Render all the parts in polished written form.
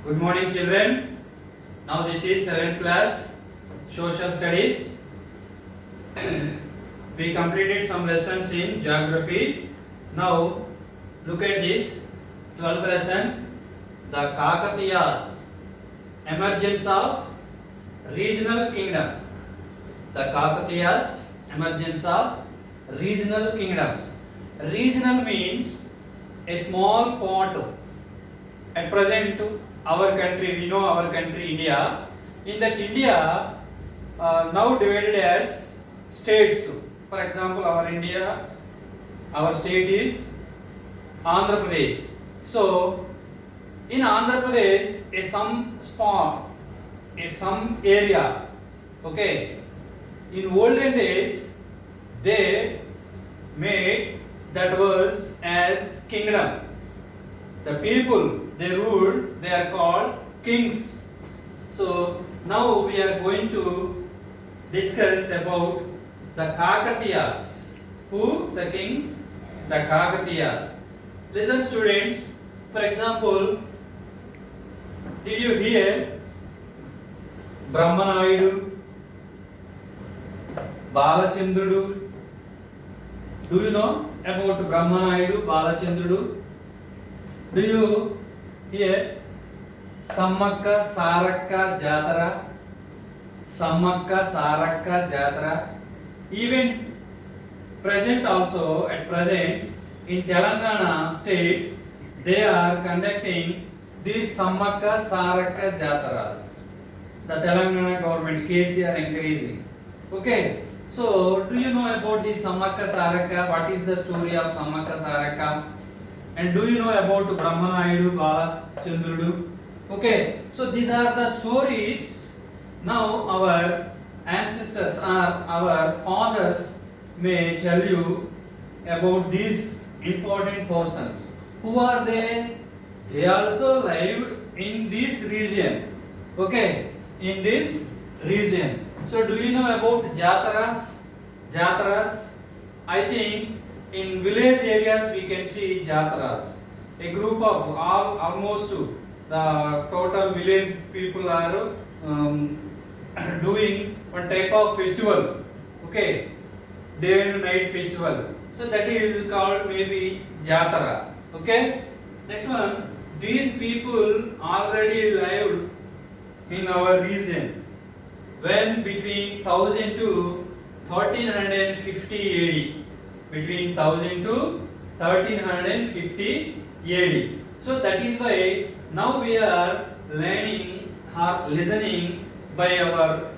Good morning, children. Now this is 7th class social studies. We completed some lessons in geography. Now look at this 12th lesson, the Kakatiyas, emergence of regional kingdom. The Kakatiyas, emergence of regional kingdoms. Regional means a small part. At present, our country, we know our country India. In that India, now divided as states. For example, our India, our state is Andhra Pradesh. So, in Andhra Pradesh, some area, okay. In olden days, they made that was as kingdom. The people they ruled, they are called kings. So now we are going to discuss about the Kakatiyas. Who? The kings? The Kakatiyas. Listen, students. For example, did you hear Brahmanayudu, Balachandrudu? Do you know about Brahmanayudu, Balachandrudu? Do you hear Samakka Sarakka Jatara? Samakka Sarakka Jatara. Even present also, at present, in Telangana state, they are conducting these Samakka Sarakka Jataras. The Telangana government, KCR encouraging. Okay, so do you know about this Samakka Sarakka? What is the story of Samakka Sarakka? And do you know about Brahmanayudu, Balachandrudu? Okay, so these are the stories. Now our ancestors or our fathers may tell you about these important persons. Who are they? They also lived in this region. Okay, in this region. So do you know about Jataras? Jataras, I think in village areas we can see Jataras. A group of almost the total village people are doing one type of festival. Okay, day and night festival. So that is called maybe Jatara. Okay. Next one. These people already lived in our region when between 1000 to 1350 AD. Between 1000 to 1350 AD. So that is why now we are learning or listening by our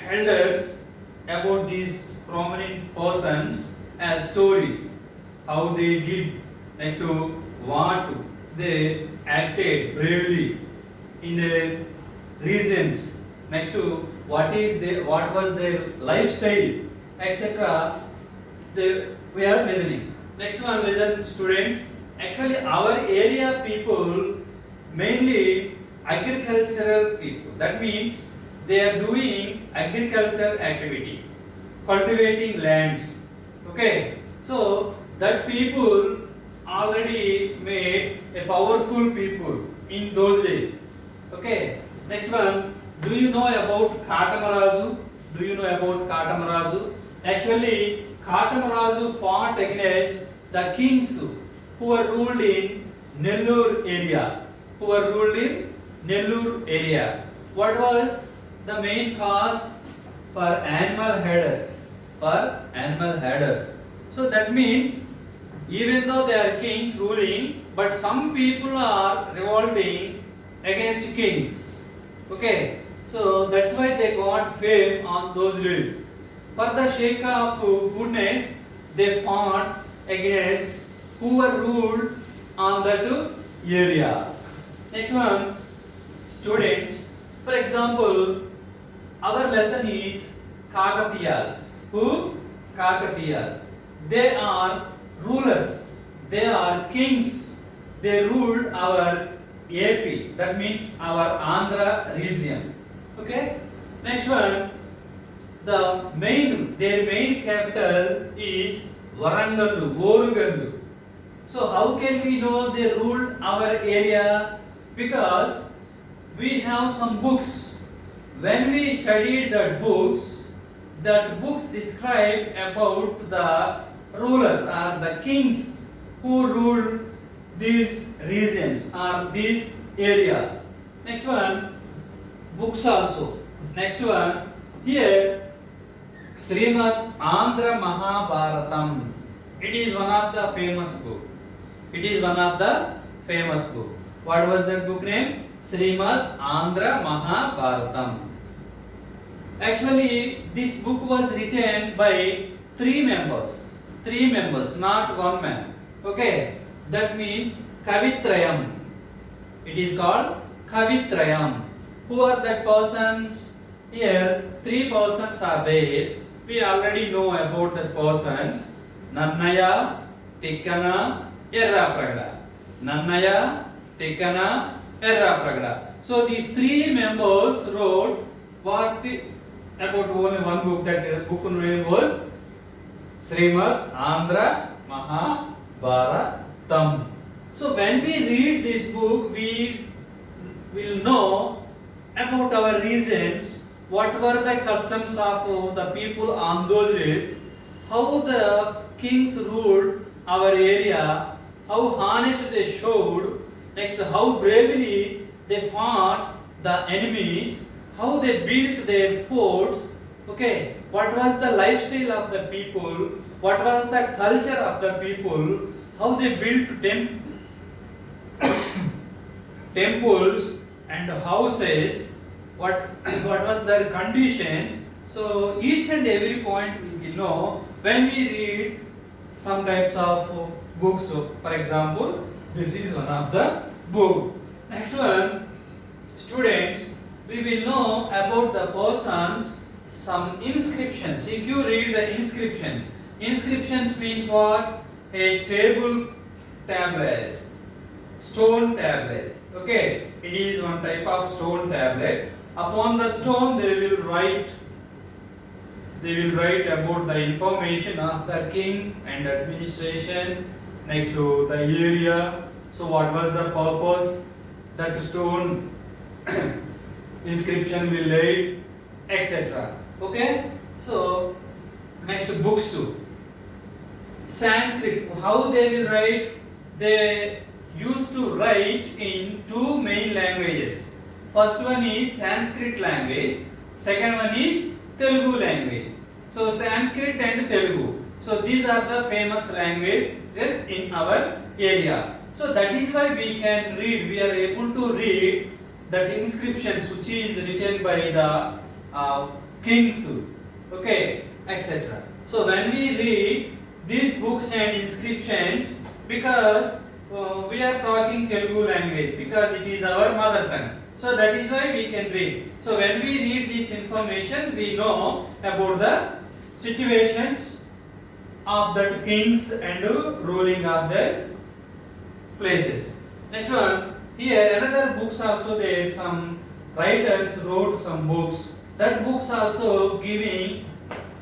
elders about these prominent persons as stories. How they did, next to what they acted bravely in their regions. Next to what was their lifestyle, etc. We are listening. Next one, listen, students. Actually, our area people mainly agricultural people. That means they are doing agricultural activity, cultivating lands. Okay, so that people already made a powerful people in those days. Okay, next one. Do you know about Katamarazu? Do you know about Katamarazu? Actually, Katamarazu fought against the kings who were ruled in Nellore area. What was the main cause? For animal herders. So that means even though they are kings ruling, but some people are revolting against kings. Okay, so that's why they got fame on those days. For the sake of goodness, they fought against who were ruled on that area. Next one, students. For example, our lesson is Kakatiyas. Who? Kakatiyas. They are rulers. They are kings. They ruled our AP. That means our Andhra region. Okay. Next one. Their main capital is Warangallu, Orugallu. So how can we know they ruled our area? Because we have some books. When we studied that books describe about the rulers or the kings who ruled these regions or these areas. Next one, books also. Next one, here Srimad Andhra Mahabharatam. It is one of the famous book. It is one of the famous book. What was that book name? Srimad Andhra Mahabharatam. Actually, this book was written by three members. Three members, not one man. Okay, that means Kavitrayam. It is called Kavitrayam. Who are that persons? Here, three persons are there. We already know about the persons. Nannaya, Tikkana, Errapragada. Nannaya, Tikkana, Errapragada. So these three members wrote what about only one book. That book name was Srimad Andhra Mahabharatam. So when we read this book, we will know about our regions, what were the customs of the people on those days, how the kings ruled our area, how honest they showed, next how bravely they fought the enemies, how they built their forts, okay, what was the lifestyle of the people, what was the culture of the people, how they built temples and houses, what was their conditions. So each and every point we will know when we read some types of books. So for example, this is one of the book. Next one, students, we will know about the persons, some inscriptions. If you read the inscriptions means what? A stable tablet, stone tablet. Okay, it is one type of stone tablet. Upon the stone they will write about the information of the king and administration, next to the area. So what was the purpose that stone inscription will lay, etc. Okay, so next, books. Sanskrit, how they will write? They used to write in two main languages. First one is Sanskrit language, second one is Telugu language. So Sanskrit and Telugu. So these are the famous languages in our area. So that is why we can read, we are able to read that inscriptions which is written by the kings, okay, etc. So when we read these books and inscriptions, because we are talking Telugu language, because it is our mother tongue. So that is why we can read. So when we read this information, we know about the situations of the kings and ruling of their places. Next one, here another books also there, some writers wrote some books. That books also giving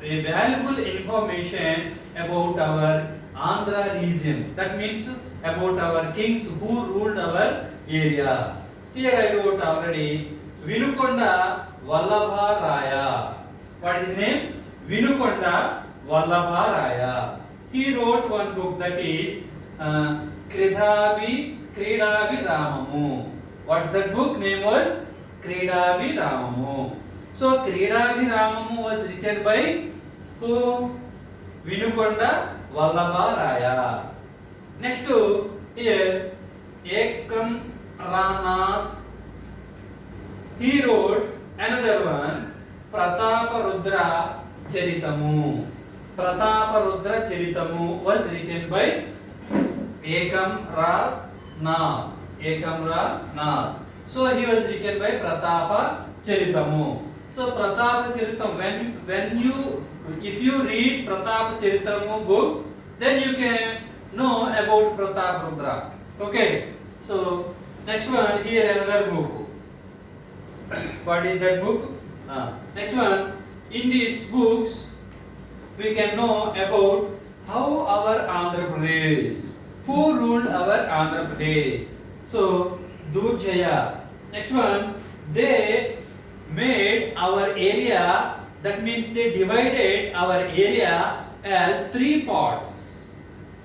a valuable information about our Andhra region. That means about our kings who ruled our area. Here I wrote already Vinukonda Vallabha Raya. What is his name? Vinukonda Vallabha Raya. He wrote one book, that is Kridavi Ramamu. What's that book? Name was Kridavi Ramamu. So Kridavi Ramamu was written by who? Vinukonda Vallabha Raya. Next to here Ekam Ranath. He wrote another one, Prataparudra Charitamu. Prataparudra Charitamu was written by Ekam Ranath. So he was written by Pratapa Charitamu. So Pratapa Charitam, if you read Pratapa Charitamu book, then you can know about Prataparudra. Okay. So next one, here another book. What is that book? Next one, in these books we can know about how our Andhra Pradesh, who ruled our Andhra Pradesh. So Durjaya. Next one, they made our area, that means they divided our area as three parts.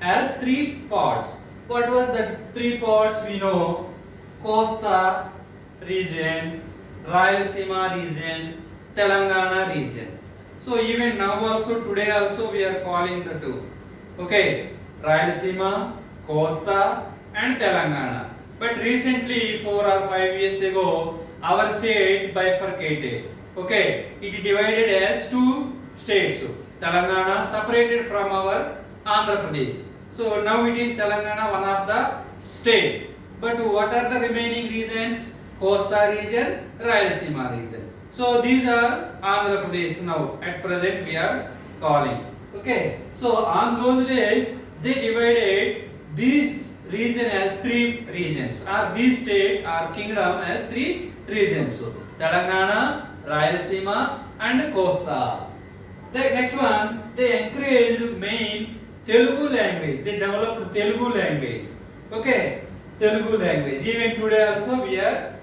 As three parts. What was that three parts? We know Costa region, Rayalaseema region, Telangana region. So even now also, today also we are calling the two. Okay, Rayalaseema, Costa and Telangana. But recently 4 or 5 years ago, our state bifurcated. Okay, it divided as two states. Telangana separated from our Andhra Pradesh. So now it is Telangana one of the state. But what are the remaining regions? Costa region, Rayalaseema region. So these are Andhra Pradesh now. At present we are calling. Okay. So on those days they divided this region as three regions, or this state or kingdom as three regions. So Telangana, Rayalaseema and Costa. The next one, they encouraged main Telugu language. They developed Telugu language. Okay, Telugu language. Even today also we are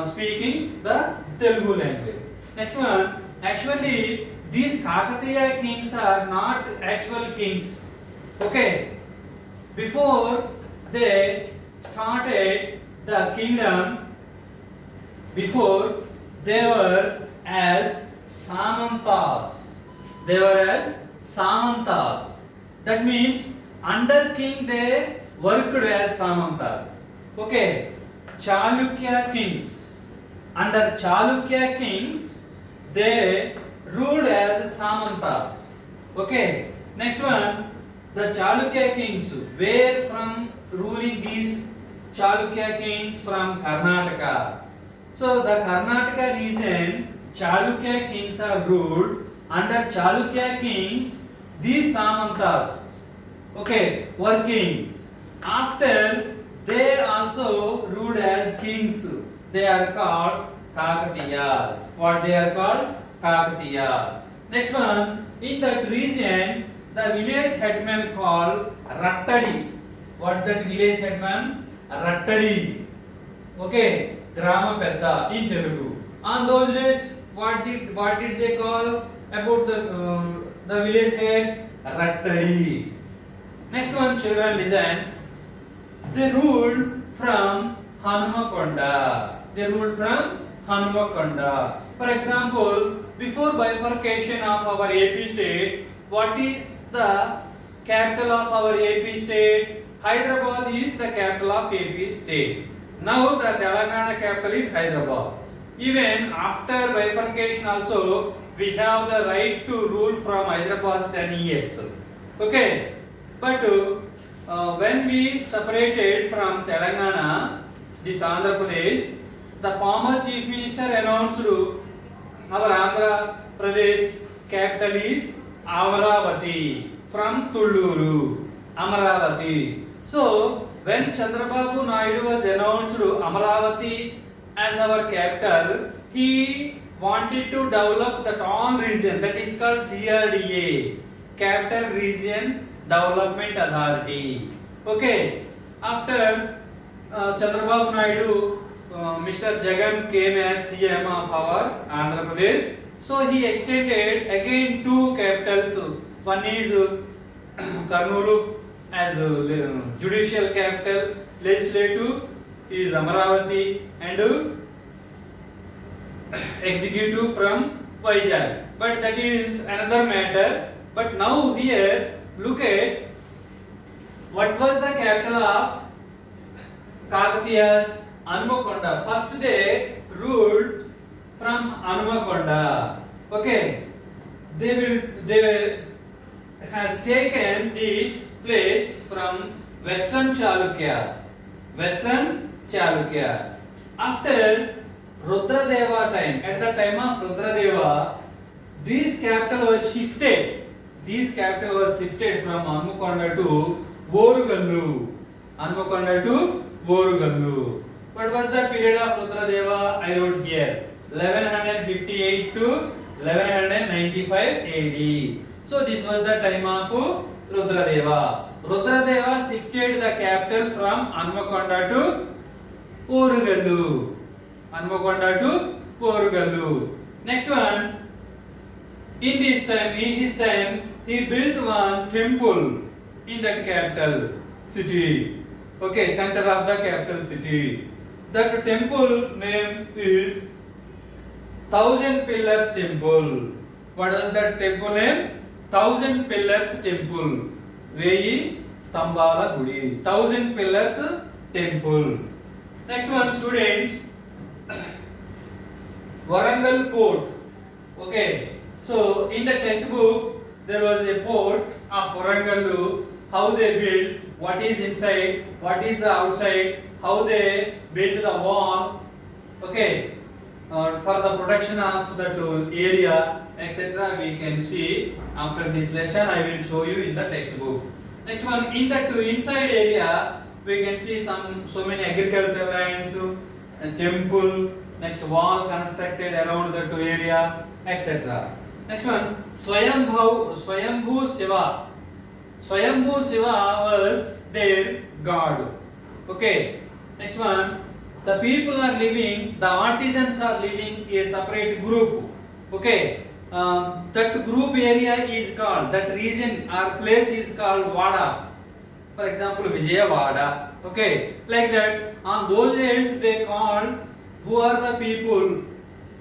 speaking the Telugu language. Next one, actually these Kakatiya kings are not actual kings. Okay, before they started the kingdom, before they were as Samantas. They were as Samantas. That means under king they worked as Samantas. Okay, Chalukya kings. Under Chalukya kings they ruled as Samantas. Okay, next one, the Chalukya kings were from ruling these Chalukya kings from Karnataka. So the Karnataka region, Chalukya kings are ruled. Under Chalukya kings, these Samantas, okay, working. After they also ruled as kings. They are called Kakatiyas. What they are called? Kakatiyas. Next one, in that region, the village headman called Rattadi. What's that village headman? Rattadi. Okay, Grama Pedda in Telugu. On those days, what did they call about the village head? Rattadi. Next one, children, listen. They ruled from Hanumakonda. They ruled from Hanumakonda. For example, before bifurcation of our AP state, what is the capital of our AP state? Hyderabad is the capital of AP state. Now the Telangana capital is Hyderabad. Even after bifurcation also, we have the right to rule from Hyderabad 10 years. Okay, but when we separated from Telangana, this Andhra Pradesh, the former chief minister announced our Andhra Pradesh capital is Amaravati, from Tulluru, Amaravati. So when Chandrababu Naidu was announced Amaravati as our capital, he wanted to develop the town region, that is called CRDA, Capital Region Development Authority. Okay, after Chandrababu Naidu, Mr. Jagan came as CM of our Andhra Pradesh. So he extended again two capitals. One is Karnool as judicial capital, legislative is Amaravati, and executive from Vizag. But that is another matter. But now here, look at what was the capital of Kakatiyas? Hanumakonda. First they ruled from Hanumakonda. Okay, they has taken this place from Western Chalukyas. Western Chalukyas. After Rudradeva time, at the time of Rudradeva, this capital was shifted. This capital was shifted from Hanumakonda to Orugallu. Hanumakonda to Orugallu. What was the period of Rudradeva? I wrote here 1158 to 1195 AD. So this was the time of Rudradeva. Rudradeva shifted the capital from Hanumakonda to Orugallu. Hanmakonda to Porugallu. Next one, in his time, he built one temple in that capital city. Okay, center of the capital city. That temple name is Thousand Pillars Temple. What is that temple name? Thousand Pillars Temple. Veyi Stambala Gudi. Thousand Pillars Temple. Next one, students. Warangal Port. Okay. So in the textbook there was a port of Warangal. How they built, what is inside, what is the outside, how they built the wall. Okay. For the protection of that area, etc. we can see after this lesson. I will show you in the textbook. Next one, in that inside area we can see so many agricultural lands, temple, next wall constructed around that area, etc. Next one, Swayambhu Shiva. Swayambhu Shiva was their god. Okay. Next one, the people are living, the artisans are living a separate group. Okay. That group area is called, that region or place is called Vadas. For example, Vijayawada. Okay. Like that, on those days they called, who are the people,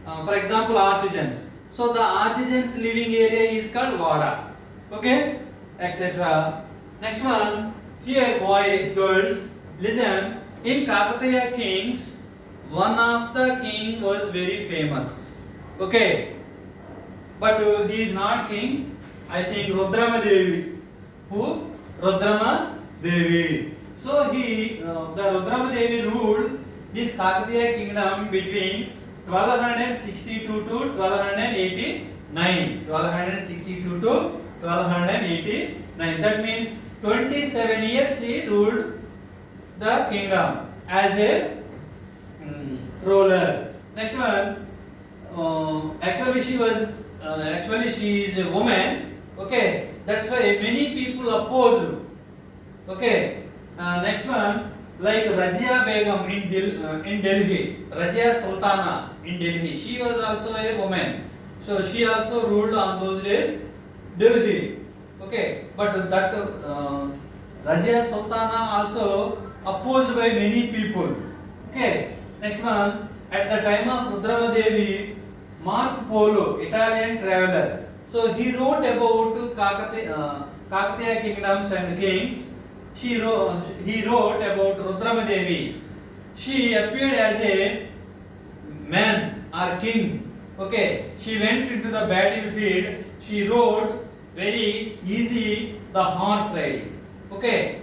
for example, artisans. So the artisans living area is called Vada. Okay. Etc. Next one, here boys, girls, listen. In Kakatiya kings, one of the king was very famous. Okay, but he is not king. I think Rudrama Devi. Who? Rudrama Devi. So the Rudrama Devi ruled this Kakatiya kingdom between 1262 to 1289. 1262 to 1289. That means 27 years he ruled the kingdom as a ruler. Next one, actually she is a woman. Okay, that's why many people opposed. Okay. Next one, like Razia Begum in Delhi, Razia Sultana in Delhi, she was also a woman. So she also ruled on those days Delhi. Okay, but that Razia Sultana also opposed by many people. Okay. Next one, at the time of Rudrama Devi, Marco Polo, Italian traveler, so he wrote about Kakatiya kingdoms and kings. He wrote about Rudrama Devi. She appeared as a man or king. Okay, she went into the battlefield. She rode very easy the horse riding. Okay,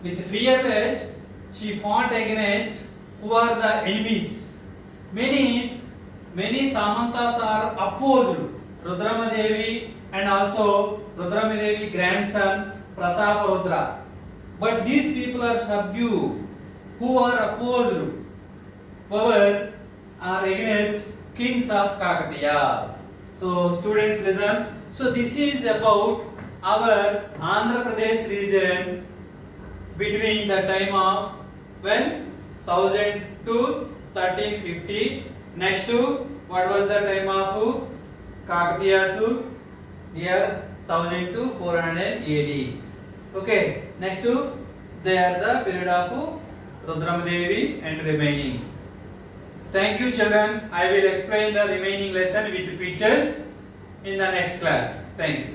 with fearless she fought against who are the enemies. Many Samantas are opposed Rudrama Devi and also Rudrama Devi grandson Prataparudra. But these people are subdued who are opposed power are against kings of Kakatiyas. So students listen. So this is about our Andhra Pradesh region between the time of when 1000 to 1350. Next to what was the time of Kakatiyas? Here 1000 to 400 AD. Okay. Next to they are the period of Rudrama Devi and remaining. Thank you children. I will explain the remaining lesson with pictures in the next class. Thank you.